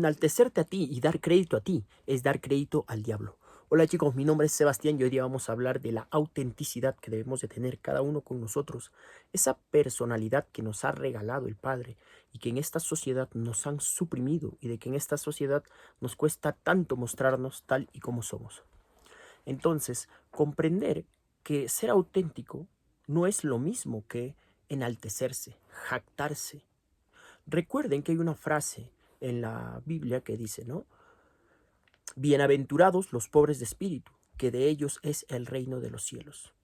Enaltecerte a ti y dar crédito a ti es dar crédito al diablo. Hola chicos, mi nombre es Sebastián y hoy día vamos a hablar de la autenticidad que debemos de tener cada uno con nosotros. Esa personalidad que nos ha regalado el Padre y que en esta sociedad nos han suprimido y de que en esta sociedad nos cuesta tanto mostrarnos tal y como somos. Entonces, comprender que ser auténtico no es lo mismo que enaltecerse, jactarse. Recuerden que hay una frase en la Biblia que dice, ¿no? Bienaventurados los pobres de espíritu, que de ellos es el reino de los cielos.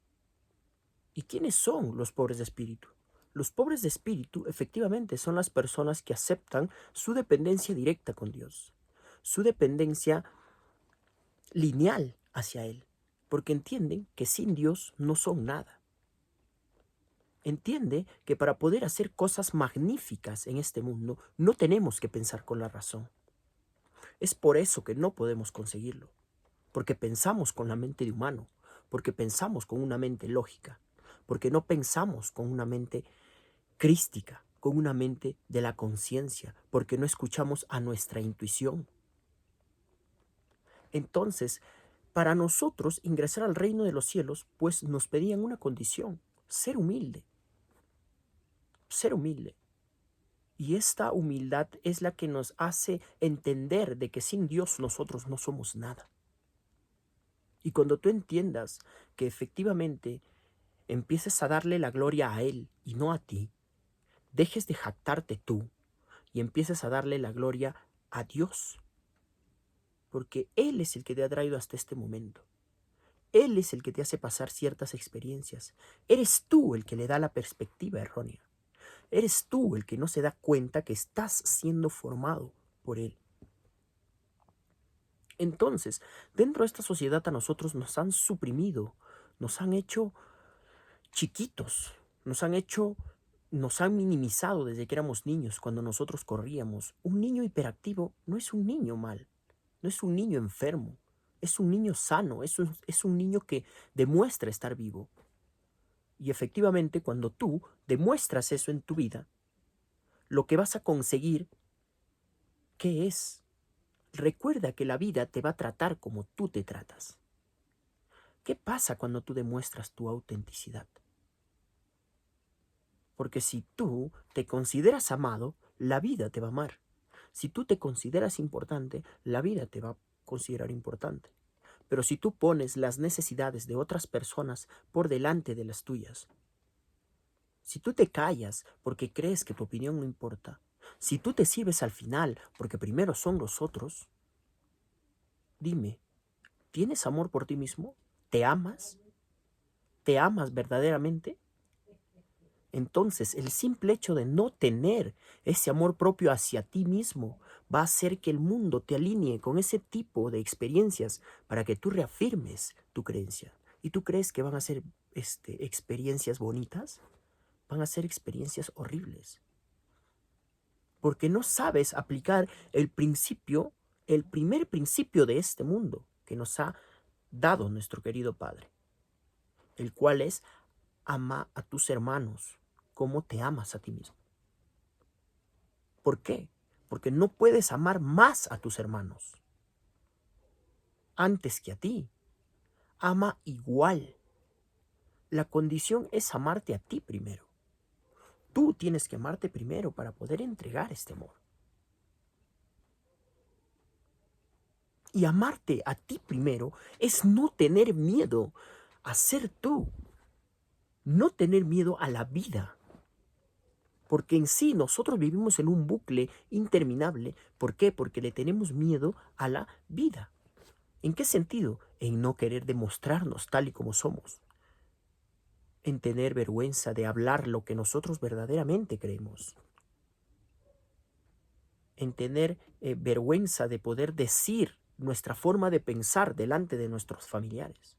¿Y quiénes son los pobres de espíritu? Los pobres de espíritu efectivamente son las personas que aceptan su dependencia directa con Dios, su dependencia lineal hacia Él, porque entienden que sin Dios no son nada. Entiende que para poder hacer cosas magníficas en este mundo no tenemos que pensar con la razón. Es por eso que no podemos conseguirlo, porque pensamos con la mente de humano, porque pensamos con una mente lógica, porque no pensamos con una mente crística, con una mente de la conciencia, porque no escuchamos a nuestra intuición. Entonces, para nosotros ingresar al reino de los cielos, pues nos pedían una condición, ser humilde, ser humilde. Y esta humildad es la que nos hace entender de que sin Dios nosotros no somos nada. Y cuando tú entiendas que efectivamente empieces a darle la gloria a Él y no a ti, dejes de jactarte tú y empieces a darle la gloria a Dios, porque Él es el que te ha traído hasta este momento. Él es el que te hace pasar ciertas experiencias. Eres tú el que le da la perspectiva errónea. Eres tú el que no se da cuenta que estás siendo formado por Él. Entonces, dentro de esta sociedad a nosotros nos han suprimido, nos han hecho chiquitos, nos han minimizado desde que éramos niños, cuando nosotros corríamos. Un niño hiperactivo no es un niño mal, no es un niño enfermo, es un niño sano, es un niño que demuestra estar vivo. Y efectivamente, cuando tú demuestras eso en tu vida, lo que vas a conseguir, ¿qué es? Recuerda que la vida te va a tratar como tú te tratas. ¿Qué pasa cuando tú demuestras tu autenticidad? Porque si tú te consideras amado, la vida te va a amar. Si tú te consideras importante, la vida te va a considerar importante. Pero si tú pones las necesidades de otras personas por delante de las tuyas, si tú te callas porque crees que tu opinión no importa, si tú te sirves al final porque primero son los otros, dime, ¿tienes amor por ti mismo? ¿Te amas? ¿Te amas verdaderamente? Entonces, el simple hecho de no tener ese amor propio hacia ti mismo va a hacer que el mundo te alinee con ese tipo de experiencias para que tú reafirmes tu creencia. ¿Y tú crees que van a ser experiencias bonitas? Van a ser experiencias horribles. Porque no sabes aplicar el principio, el primer principio de este mundo que nos ha dado nuestro querido Padre, el cual es: ama a tus hermanos como te amas a ti mismo. ¿Por qué? Porque no puedes amar más a tus hermanos antes que a ti. Ama igual. La condición es amarte a ti primero. Tú tienes que amarte primero para poder entregar este amor. Y amarte a ti primero es no tener miedo a ser tú. No tener miedo a la vida. Porque en sí nosotros vivimos en un bucle interminable. ¿Por qué? Porque le tenemos miedo a la vida. ¿En qué sentido? En no querer demostrarnos tal y como somos. En tener vergüenza de hablar lo que nosotros verdaderamente creemos. En tener vergüenza de poder decir nuestra forma de pensar delante de nuestros familiares.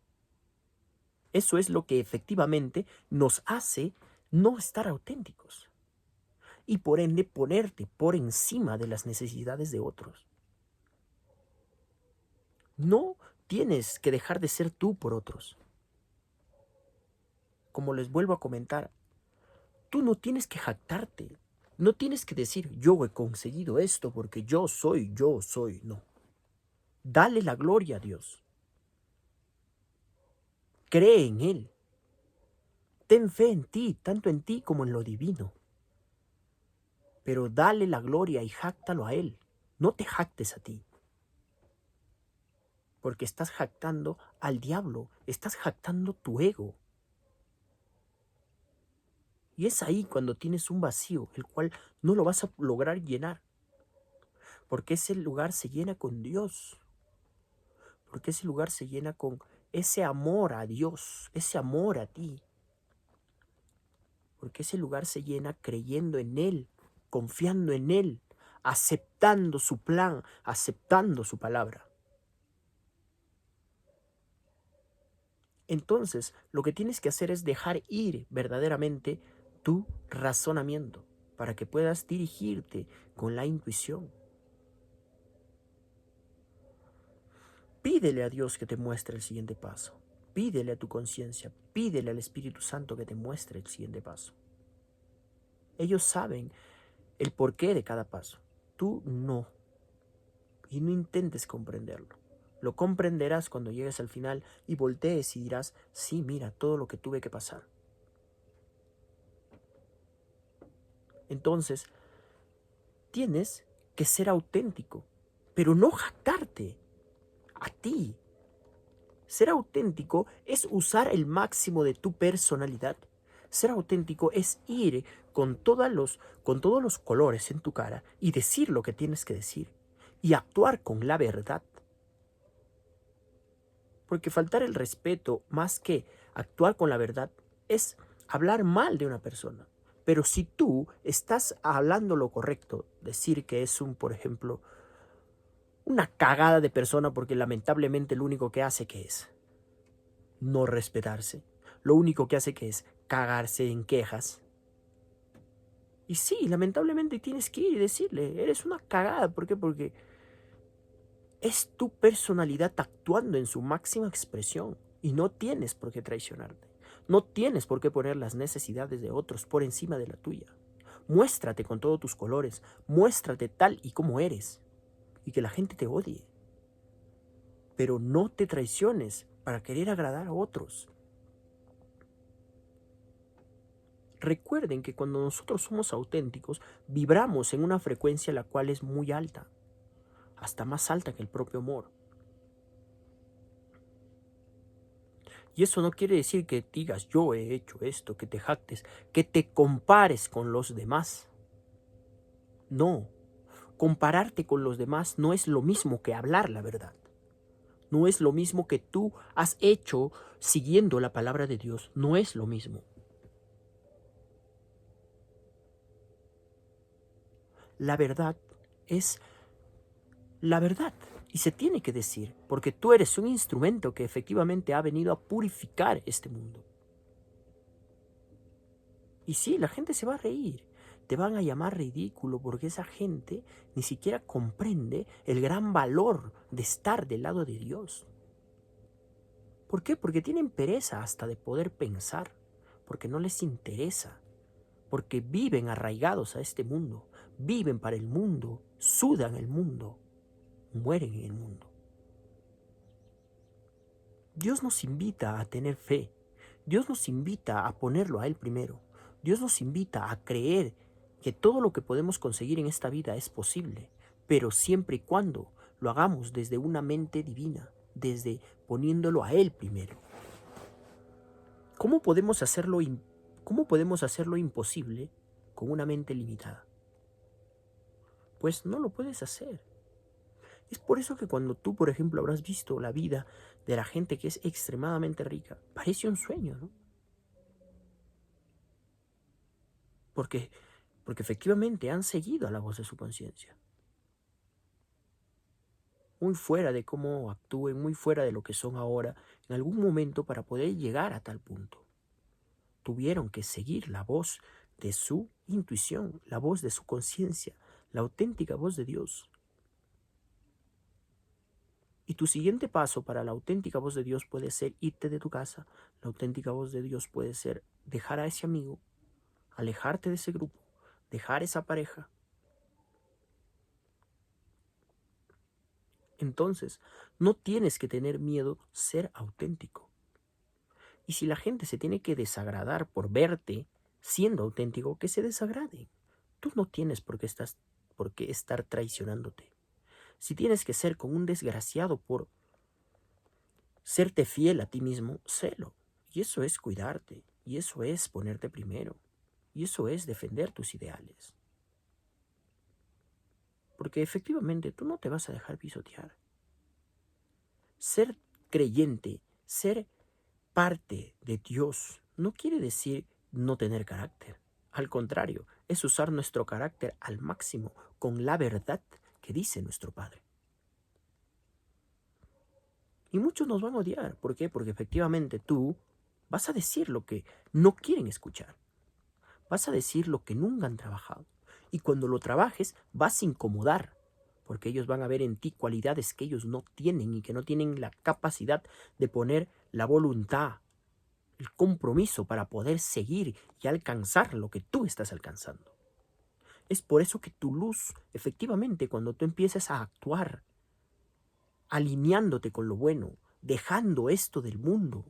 Eso es lo que efectivamente nos hace no estar auténticos. Y por ende ponerte por encima de las necesidades de otros. No tienes que dejar de ser tú por otros. Como les vuelvo a comentar, tú no tienes que jactarte. No tienes que decir, yo he conseguido esto porque yo soy, no. Dale la gloria a Dios. Cree en Él. Ten fe en ti, tanto en ti como en lo divino. Pero dale la gloria y jáctalo a Él. No te jactes a ti. Porque estás jactando al diablo, estás jactando tu ego. Y es ahí cuando tienes un vacío, el cual no lo vas a lograr llenar. Porque ese lugar se llena con Dios. Porque ese lugar se llena con ese amor a Dios, ese amor a ti. Porque ese lugar se llena creyendo en Él, confiando en Él, aceptando su plan, aceptando su palabra. Entonces, lo que tienes que hacer es dejar ir verdaderamente tu razonamiento para que puedas dirigirte con la intuición. Pídele a Dios que te muestre el siguiente paso. Pídele a tu conciencia, pídele al Espíritu Santo que te muestre el siguiente paso. Ellos saben el porqué de cada paso. Tú no. Y no intentes comprenderlo. Lo comprenderás cuando llegues al final y voltees y dirás, sí, mira todo lo que tuve que pasar. Entonces, tienes que ser auténtico, pero no jactarte a ti. Ser auténtico es usar el máximo de tu personalidad. Ser auténtico es ir con todos los colores en tu cara y decir lo que tienes que decir y actuar con la verdad. Porque faltar el respeto, más que actuar con la verdad, es hablar mal de una persona. Pero si tú estás hablando lo correcto, decir que es por ejemplo, una cagada de persona porque lamentablemente lo único que hace que es no respetarse. Lo único que hace que es cagarse en quejas. Y sí, lamentablemente tienes que ir y decirle, eres una cagada. ¿Por qué? Porque es tu personalidad actuando en su máxima expresión y no tienes por qué traicionarte. No tienes por qué poner las necesidades de otros por encima de la tuya. Muéstrate con todos tus colores, muéstrate tal y como eres y que la gente te odie. Pero no te traiciones para querer agradar a otros. Recuerden que cuando nosotros somos auténticos, vibramos en una frecuencia la cual es muy alta, hasta más alta que el propio amor. Y eso no quiere decir que digas, yo he hecho esto, que te jactes, que te compares con los demás. No, compararte con los demás no es lo mismo que hablar la verdad. No es lo mismo que tú has hecho siguiendo la palabra de Dios. No es lo mismo. La verdad es la verdad. Y se tiene que decir, porque tú eres un instrumento que efectivamente ha venido a purificar este mundo. Y sí, la gente se va a reír, te van a llamar ridículo porque esa gente ni siquiera comprende el gran valor de estar del lado de Dios. ¿Por qué? Porque tienen pereza hasta de poder pensar, porque no les interesa, porque viven arraigados a este mundo, viven para el mundo, sudan el mundo, mueren en el mundo. Dios nos invita a tener fe. Dios nos invita a ponerlo a Él primero. Dios nos invita a creer que todo lo que podemos conseguir en esta vida es posible, pero siempre y cuando lo hagamos desde una mente divina, desde poniéndolo a Él primero. ¿Cómo podemos hacerlo imposible con una mente limitada? Pues no lo puedes hacer. Es por eso que cuando tú, por ejemplo, habrás visto la vida de la gente que es extremadamente rica, parece un sueño, ¿no? Porque efectivamente han seguido a la voz de su conciencia. Muy fuera de cómo actúen, muy fuera de lo que son ahora, en algún momento para poder llegar a tal punto. Tuvieron que seguir la voz de su intuición, la voz de su conciencia, la auténtica voz de Dios. Y tu siguiente paso para la auténtica voz de Dios puede ser irte de tu casa. La auténtica voz de Dios puede ser dejar a ese amigo, alejarte de ese grupo, dejar esa pareja, entonces no tienes que tener miedo ser auténtico. Y si la gente se tiene que desagradar por verte siendo auténtico, que se desagrade. Tú no tienes por qué estar traicionándote. Si tienes que ser con un desgraciado por serte fiel a ti mismo, sélo. Y eso es cuidarte. Y eso es ponerte primero. Y eso es defender tus ideales. Porque efectivamente tú no te vas a dejar pisotear. Ser creyente, ser parte de Dios, no quiere decir no tener carácter. Al contrario, es usar nuestro carácter al máximo con la verdad que dice nuestro Padre. Y muchos nos van a odiar. ¿Por qué? Porque efectivamente tú vas a decir lo que no quieren escuchar. Vas a decir lo que nunca han trabajado. Y cuando lo trabajes, vas a incomodar. Porque ellos van a ver en ti cualidades que ellos no tienen y que no tienen la capacidad de poner la voluntad, el compromiso para poder seguir y alcanzar lo que tú estás alcanzando. Es por eso que tu luz, efectivamente, cuando tú empieces a actuar, alineándote con lo bueno, dejando esto del mundo,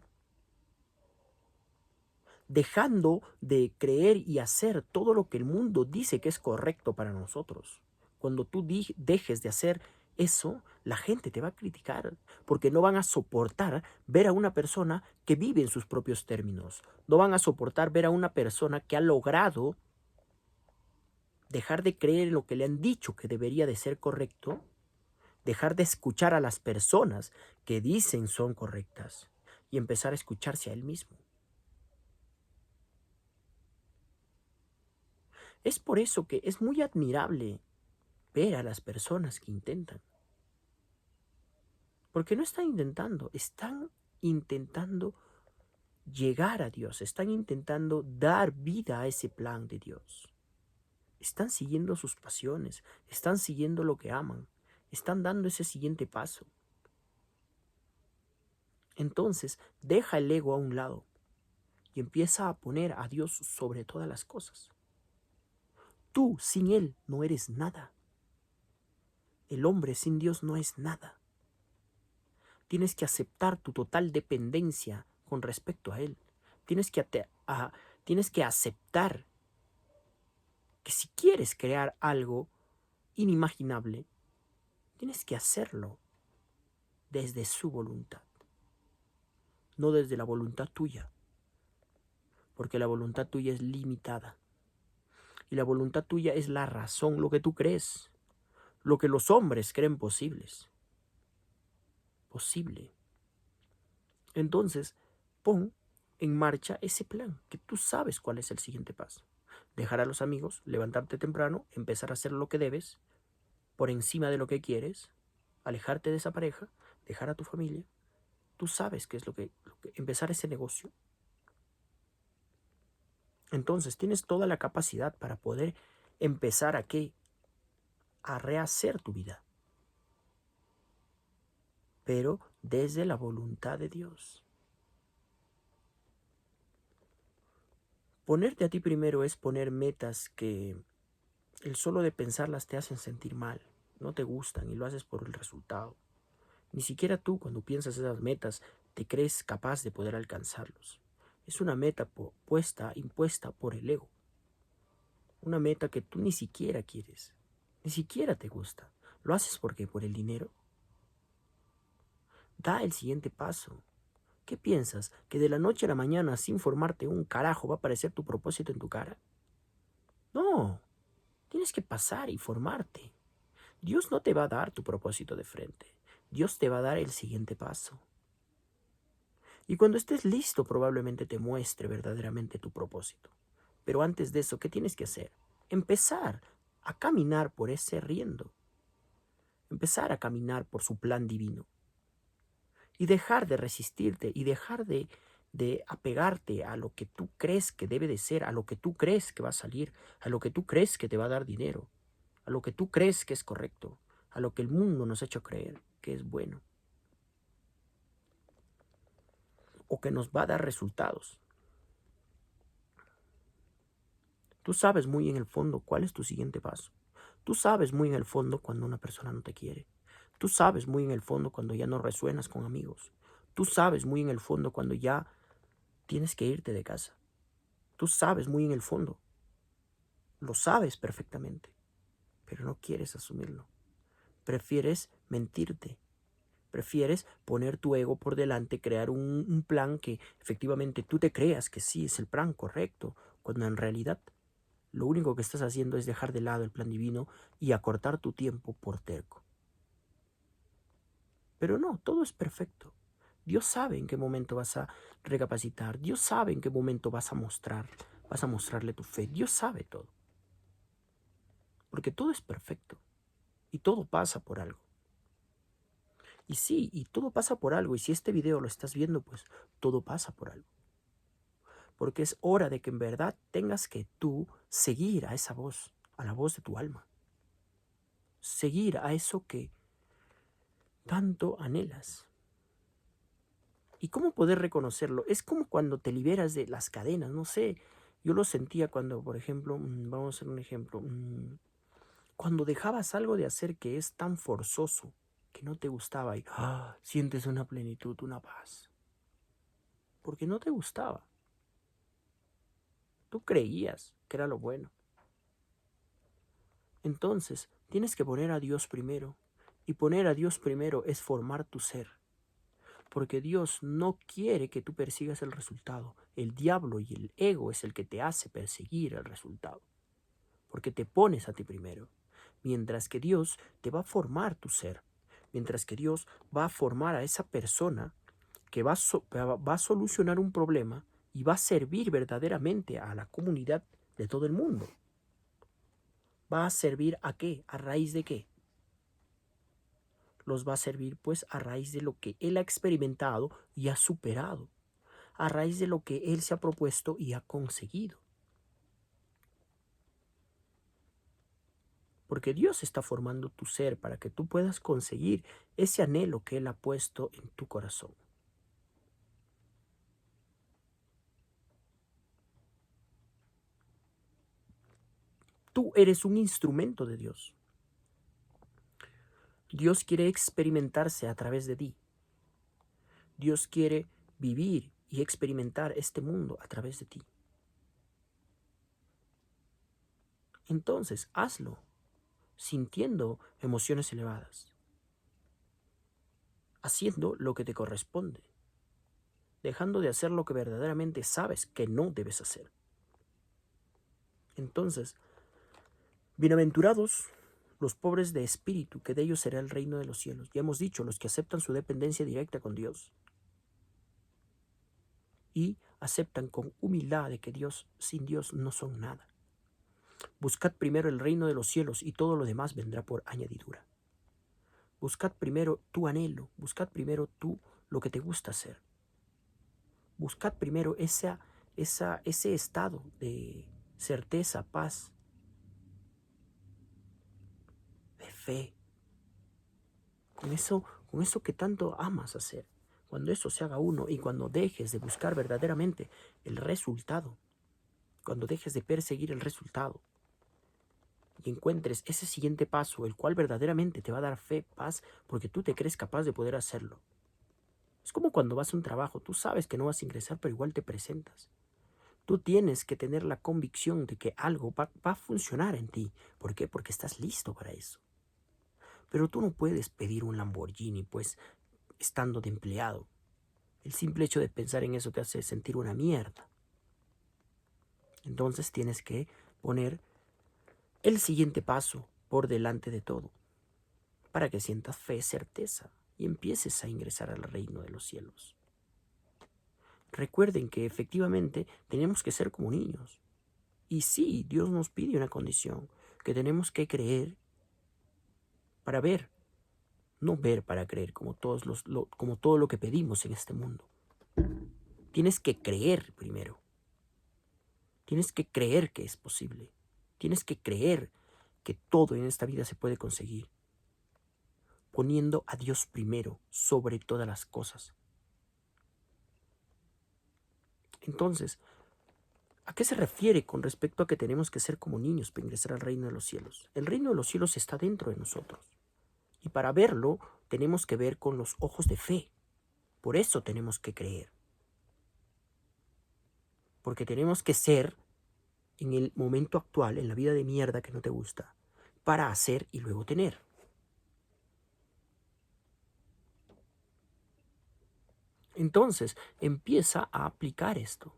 dejando de creer y hacer todo lo que el mundo dice que es correcto para nosotros. Cuando tú dejes de hacer eso, la gente te va a criticar, porque no van a soportar ver a una persona que vive en sus propios términos. No van a soportar ver a una persona que ha logrado dejar de creer en lo que le han dicho que debería de ser correcto, dejar de escuchar a las personas que dicen son correctas y empezar a escucharse a él mismo. Es por eso que es muy admirable ver a las personas que intentan. Porque no están intentando llegar a Dios, están intentando dar vida a ese plan de Dios. Están siguiendo sus pasiones, están siguiendo lo que aman, están dando ese siguiente paso. Entonces, deja el ego a un lado y empieza a poner a Dios sobre todas las cosas. Tú sin Él no eres nada. El hombre sin Dios no es nada. Tienes que aceptar tu total dependencia con respecto a Él. Tienes que aceptar que si quieres crear algo inimaginable, tienes que hacerlo desde su voluntad, no desde la voluntad tuya, porque la voluntad tuya es limitada. Y la voluntad tuya es la razón, lo que tú crees, lo que los hombres creen posible. Entonces, pon en marcha ese plan, que tú sabes cuál es el siguiente paso. Dejar a los amigos, levantarte temprano, empezar a hacer lo que debes, por encima de lo que quieres, alejarte de esa pareja, dejar a tu familia. Tú sabes qué es lo que empezar ese negocio. Entonces tienes toda la capacidad para poder empezar a qué, a rehacer tu vida, pero desde la voluntad de Dios. Ponerte a ti primero es poner metas que el solo de pensarlas te hacen sentir mal, no te gustan y lo haces por el resultado. Ni siquiera tú, cuando piensas esas metas, te crees capaz de poder alcanzarlos. Es una meta impuesta por el ego. Una meta que tú ni siquiera quieres, ni siquiera te gusta. ¿Lo haces porque por el dinero? Da el siguiente paso. ¿Qué piensas? ¿Que de la noche a la mañana, sin formarte un carajo, va a aparecer tu propósito en tu cara? No, tienes que pasar y formarte. Dios no te va a dar tu propósito de frente. Dios te va a dar el siguiente paso. Y cuando estés listo, probablemente te muestre verdaderamente tu propósito. Pero antes de eso, ¿qué tienes que hacer? Empezar a caminar por ese riendo. Empezar a caminar por su plan divino. Y dejar de resistirte y dejar de apegarte a lo que tú crees que debe de ser, a lo que tú crees que va a salir, a lo que tú crees que te va a dar dinero, a lo que tú crees que es correcto, a lo que el mundo nos ha hecho creer que es bueno o que nos va a dar resultados. Tú sabes muy en el fondo cuál es tu siguiente paso. Tú sabes muy en el fondo cuando una persona no te quiere. Tú sabes muy en el fondo cuando ya no resuenas con amigos. Tú sabes muy en el fondo cuando ya tienes que irte de casa. Tú sabes muy en el fondo. Lo sabes perfectamente, pero no quieres asumirlo. Prefieres mentirte. Prefieres poner tu ego por delante, crear un plan que efectivamente tú te creas que sí es el plan correcto, cuando en realidad lo único que estás haciendo es dejar de lado el plan divino y acortar tu tiempo por terco. Pero no, todo es perfecto. Dios sabe en qué momento vas a recapacitar. Dios sabe en qué momento vas a mostrarle tu fe. Dios sabe todo. Porque todo es perfecto y todo pasa por algo. Y sí, y todo pasa por algo. Y si este video lo estás viendo, pues todo pasa por algo. Porque es hora de que en verdad tengas que tú seguir a esa voz, a la voz de tu alma. Seguir a eso que tanto anhelas. ¿Y cómo poder reconocerlo? Es como cuando te liberas de las cadenas, no sé. Yo lo sentía cuando, por ejemplo, vamos a hacer un ejemplo, cuando dejabas algo de hacer que es tan forzoso, que no te gustaba y sientes una plenitud, una paz, porque no te gustaba. Tú creías que era lo bueno. Entonces, tienes que poner a Dios primero. Y poner a Dios primero es formar tu ser. Porque Dios no quiere que tú persigas el resultado. El diablo y el ego es el que te hace perseguir el resultado. Porque te pones a ti primero. Mientras que Dios te va a formar tu ser. Mientras que Dios va a formar a esa persona que va a solucionar un problema y va a servir verdaderamente a la comunidad de todo el mundo. ¿Va a servir a qué? ¿A raíz de qué? Los va a servir pues a raíz de lo que él ha experimentado y ha superado, a raíz de lo que él se ha propuesto y ha conseguido. Porque Dios está formando tu ser para que tú puedas conseguir ese anhelo que él ha puesto en tu corazón. Tú eres un instrumento de Dios. Dios quiere experimentarse a través de ti. Dios quiere vivir y experimentar este mundo a través de ti. Entonces, hazlo, sintiendo emociones elevadas, haciendo lo que te corresponde, dejando de hacer lo que verdaderamente sabes que no debes hacer. Entonces, bienaventurados los pobres de espíritu, que de ellos será el reino de los cielos. Ya hemos dicho, los que aceptan su dependencia directa con Dios y aceptan con humildad de que Dios, sin Dios, no son nada. Buscad primero el reino de los cielos y todo lo demás vendrá por añadidura. Buscad primero tu anhelo, buscad primero tú lo que te gusta hacer. Buscad primero ese estado de certeza, paz, de fe. Con eso que tanto amas hacer. Cuando eso se haga uno y cuando dejes de buscar verdaderamente el resultado, cuando dejes de perseguir el resultado y encuentres ese siguiente paso, el cual verdaderamente te va a dar fe, paz, porque tú te crees capaz de poder hacerlo. Es como cuando vas a un trabajo, tú sabes que no vas a ingresar, pero igual te presentas. Tú tienes que tener la convicción de que algo va a funcionar en ti. ¿Por qué? Porque estás listo para eso. Pero tú no puedes pedir un Lamborghini, pues, estando de empleado. El simple hecho de pensar en eso te hace sentir una mierda. Entonces tienes que poner el siguiente paso por delante de todo, para que sientas fe, certeza y empieces a ingresar al reino de los cielos. Recuerden que efectivamente tenemos que ser como niños. Y sí, Dios nos pide una condición, que tenemos que creer para ver, no ver para creer, como como todo lo que pedimos en este mundo. Tienes que creer primero. Tienes que creer que es posible. Tienes que creer que todo en esta vida se puede conseguir, poniendo a Dios primero sobre todas las cosas. Entonces, ¿A qué se refiere con respecto a que tenemos que ser como niños para ingresar al reino de los cielos? El reino de los cielos está dentro de nosotros. Y para verlo, tenemos que ver con los ojos de fe. Por eso tenemos que creer. Porque tenemos que ser en el momento actual, en la vida de mierda que no te gusta, para hacer y luego tener. Entonces, empieza a aplicar esto.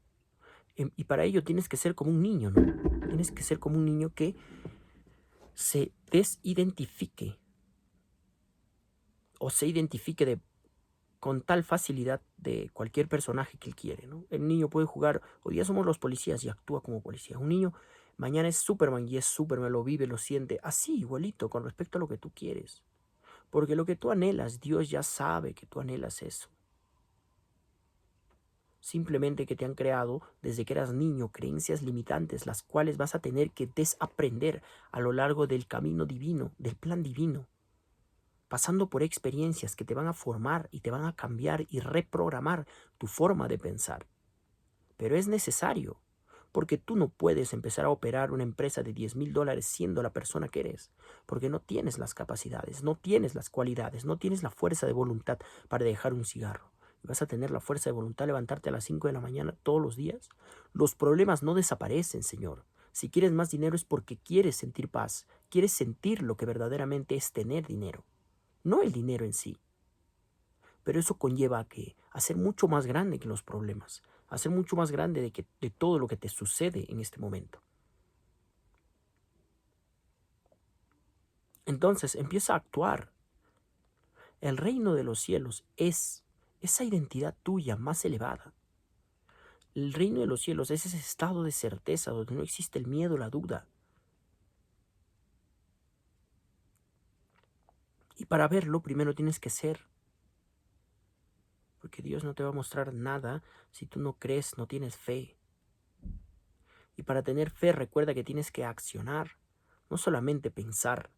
Y para ello tienes que ser como un niño, ¿no? Tienes que ser como un niño que se desidentifique o se identifique con tal facilidad de cualquier personaje que él quiere, ¿no? El niño puede jugar, hoy día somos los policías y actúa como policía. Un niño mañana es Superman y es Superman, lo vive, lo siente, así igualito con respecto a lo que tú quieres. Porque lo que tú anhelas, Dios ya sabe que tú anhelas eso. Simplemente que te han creado desde que eras niño creencias limitantes, las cuales vas a tener que desaprender a lo largo del camino divino, del plan divino, pasando por experiencias que te van a formar y te van a cambiar y reprogramar tu forma de pensar. Pero es necesario, porque tú no puedes empezar a operar una empresa de $10,000 siendo la persona que eres, porque no tienes las capacidades, no tienes las cualidades, no tienes la fuerza de voluntad para dejar un cigarro. ¿Vas a tener la fuerza de voluntad de levantarte a las 5 de la mañana todos los días? Los problemas no desaparecen, Señor. Si quieres más dinero es porque quieres sentir paz, quieres sentir lo que verdaderamente es tener dinero, no el dinero en sí. Pero eso conlleva a ser mucho más grande que los problemas, a ser mucho más grande de todo lo que te sucede en este momento. Entonces empieza a actuar. El reino de los cielos es esa identidad tuya más elevada. El reino de los cielos es ese estado de certeza donde no existe el miedo, la duda. Y para verlo primero tienes que ser. Porque Dios no te va a mostrar nada si tú no crees, no tienes fe. Y para tener fe recuerda que tienes que accionar, no solamente pensar.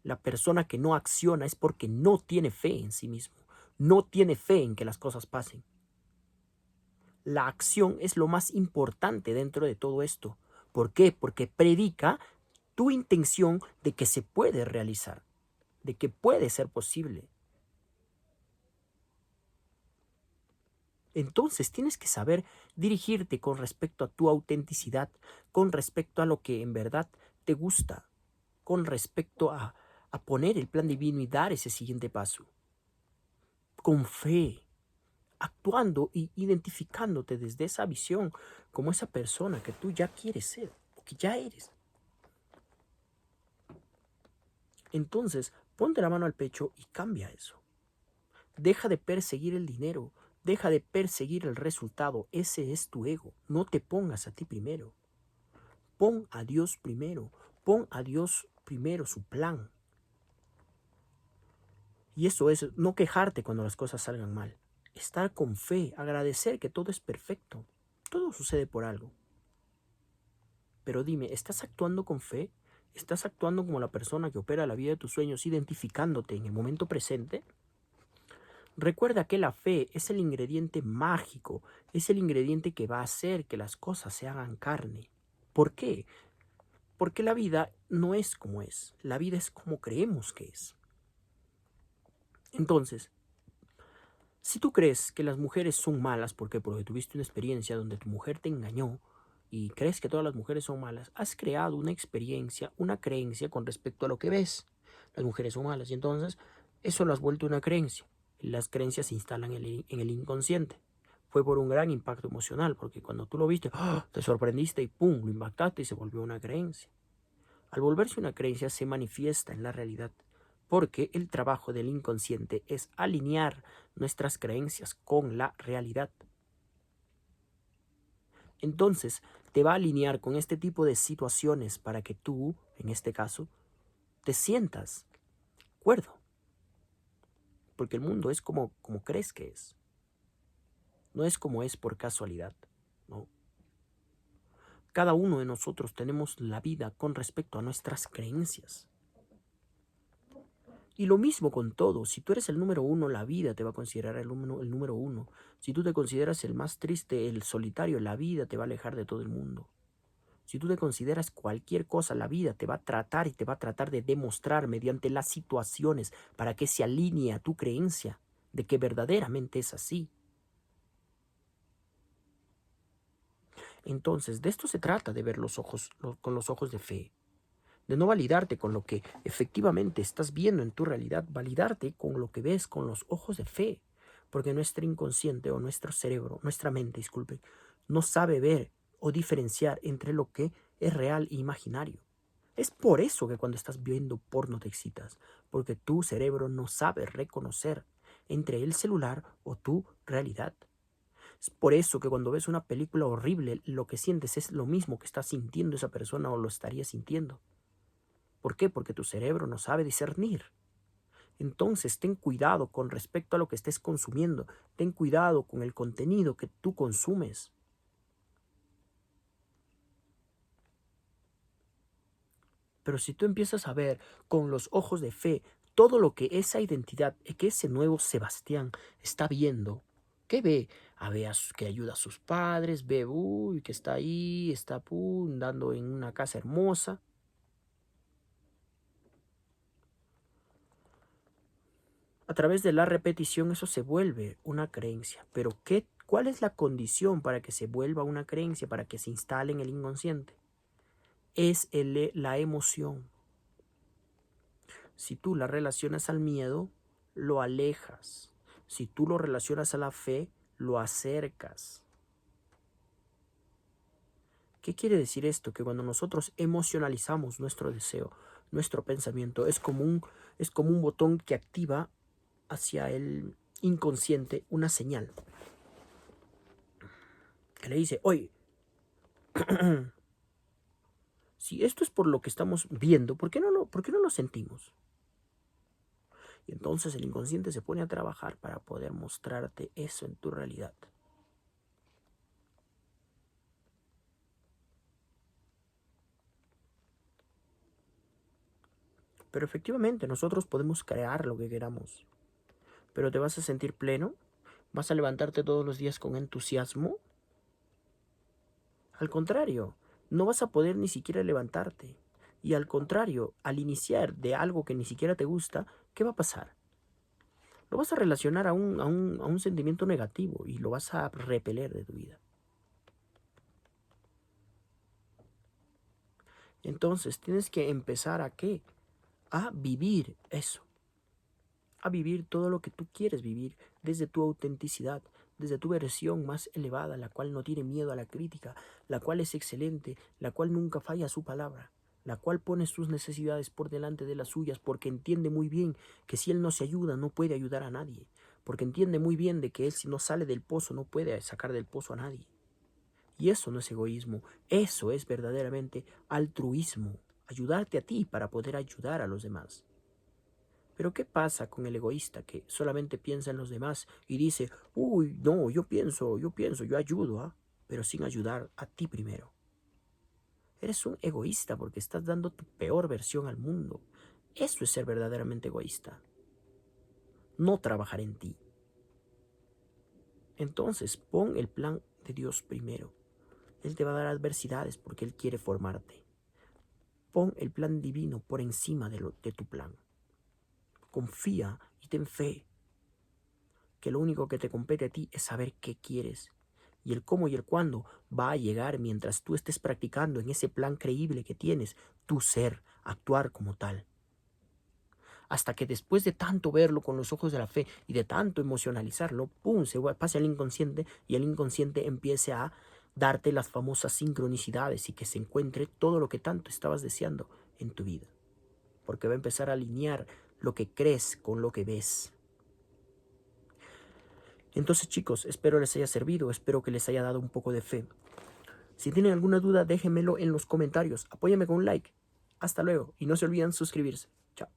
La persona que no acciona es porque no tiene fe en sí mismo, no tiene fe en que las cosas pasen. La acción es lo más importante dentro de todo esto. ¿Por qué? Porque predica tu intención de que se puede realizar, de que puede ser posible. Entonces tienes que saber dirigirte con respecto a tu autenticidad, con respecto a lo que en verdad te gusta, con respecto a poner el plan divino y dar ese siguiente paso. Con fe, actuando y identificándote desde esa visión como esa persona que tú ya quieres ser, o que ya eres. Entonces, ponte la mano al pecho y cambia eso. Deja de perseguir el dinero, deja de perseguir el resultado. Ese es tu ego. No te pongas a ti primero. Pon a Dios primero. Pon a Dios primero su plan. Y eso es no quejarte cuando las cosas salgan mal. Estar con fe, agradecer que todo es perfecto. Todo sucede por algo. Pero dime, ¿estás actuando con fe? ¿Estás actuando como la persona que opera la vida de tus sueños, identificándote en el momento presente? Recuerda que la fe es el ingrediente mágico, es el ingrediente que va a hacer que las cosas se hagan carne. ¿Por qué? Porque la vida no es como es, la vida es como creemos que es. Entonces, si tú crees que las mujeres son malas, ¿por qué? Porque tuviste una experiencia donde tu mujer te engañó y crees que todas las mujeres son malas, has creado una experiencia, una creencia con respecto a lo que ves. Las mujeres son malas y entonces eso lo has vuelto una creencia. Las creencias se instalan en el inconsciente. Fue por un gran impacto emocional, porque cuando tú lo viste, ¡ah!, te sorprendiste y ¡pum!, lo impactaste y se volvió una creencia. Al volverse una creencia se manifiesta en la realidad, porque el trabajo del inconsciente es alinear nuestras creencias con la realidad. Entonces, te va a alinear con este tipo de situaciones para que tú, en este caso, te sientas cuerdo, porque el mundo es como crees que es, no es como es por casualidad, ¿no? Cada uno de nosotros tenemos la vida con respecto a nuestras creencias. Y lo mismo con todo. Si tú eres el número uno, la vida te va a considerar el número uno. Si tú te consideras el más triste, el solitario, la vida te va a alejar de todo el mundo. Si tú te consideras cualquier cosa, la vida te va a tratar y te va a tratar de demostrar mediante las situaciones para que se alinee a tu creencia de que verdaderamente es así. Entonces, de esto se trata, de ver con los ojos de fe. De no validarte con lo que efectivamente estás viendo en tu realidad, validarte con lo que ves con los ojos de fe. Porque nuestro inconsciente o nuestro cerebro, nuestra mente, disculpe, no sabe ver o diferenciar entre lo que es real e imaginario. Es por eso que cuando estás viendo porno te excitas, porque tu cerebro no sabe reconocer entre el celular o tu realidad. Es por eso que cuando ves una película horrible, lo que sientes es lo mismo que está sintiendo esa persona o lo estaría sintiendo. ¿Por qué? Porque tu cerebro no sabe discernir. Entonces, ten cuidado con respecto a lo que estés consumiendo. Ten cuidado con el contenido que tú consumes. Pero si tú empiezas a ver con los ojos de fe todo lo que esa identidad, que ese nuevo Sebastián está viendo, ¿qué ve? Que ayuda a sus padres, ve, uy, que está ahí, está dando en una casa hermosa. A través de la repetición eso se vuelve una creencia. Pero ¿cuál es la condición para que se vuelva una creencia, para que se instale en el inconsciente? Es la emoción. Si tú la relacionas al miedo, lo alejas. Si tú lo relacionas a la fe, lo acercas. ¿Qué quiere decir esto? Que cuando nosotros emocionalizamos nuestro deseo, nuestro pensamiento, es como un botón que activa hacia el inconsciente una señal que le dice, oye, si esto es por lo que estamos viendo, por qué no lo sentimos? Y entonces el inconsciente se pone a trabajar para poder mostrarte eso en tu realidad. Pero efectivamente nosotros podemos crear lo que queramos. Pero te vas a sentir pleno, vas a levantarte todos los días con entusiasmo. Al contrario, no vas a poder ni siquiera levantarte. Y al contrario, al iniciar de algo que ni siquiera te gusta, ¿qué va a pasar? Lo vas a relacionar a un sentimiento negativo y lo vas a repeler de tu vida. Entonces tienes que empezar ¿a qué? A vivir eso. A vivir todo lo que tú quieres vivir desde tu autenticidad, desde tu versión más elevada, la cual no tiene miedo a la crítica, la cual es excelente, la cual nunca falla a su palabra, la cual pone sus necesidades por delante de las suyas porque entiende muy bien que si él no se ayuda no puede ayudar a nadie, porque entiende muy bien de que él si no sale del pozo no puede sacar del pozo a nadie. Y eso no es egoísmo, eso es verdaderamente altruismo, ayudarte a ti para poder ayudar a los demás. Pero ¿qué pasa con el egoísta que solamente piensa en los demás y dice, uy, no, yo ayudo, ¿ah? Pero sin ayudar a ti primero? Eres un egoísta porque estás dando tu peor versión al mundo. Eso es ser verdaderamente egoísta. No trabajar en ti. Entonces, pon el plan de Dios primero. Él te va a dar adversidades porque Él quiere formarte. Pon el plan divino por encima de tu plan. Confía y ten fe que lo único que te compete a ti es saber qué quieres. Y el cómo y el cuándo va a llegar mientras tú estés practicando en ese plan creíble que tienes, tu ser, actuar como tal. Hasta que después de tanto verlo con los ojos de la fe y de tanto emocionalizarlo, ¡pum!, pase al inconsciente y el inconsciente empiece a darte las famosas sincronicidades y que se encuentre todo lo que tanto estabas deseando en tu vida. Porque va a empezar a alinear lo que crees con lo que ves. Entonces, chicos, espero les haya servido, espero que les haya dado un poco de fe. Si tienen alguna duda, déjenmelo en los comentarios. Apóyame con un like. Hasta luego y no se olviden suscribirse. Chao.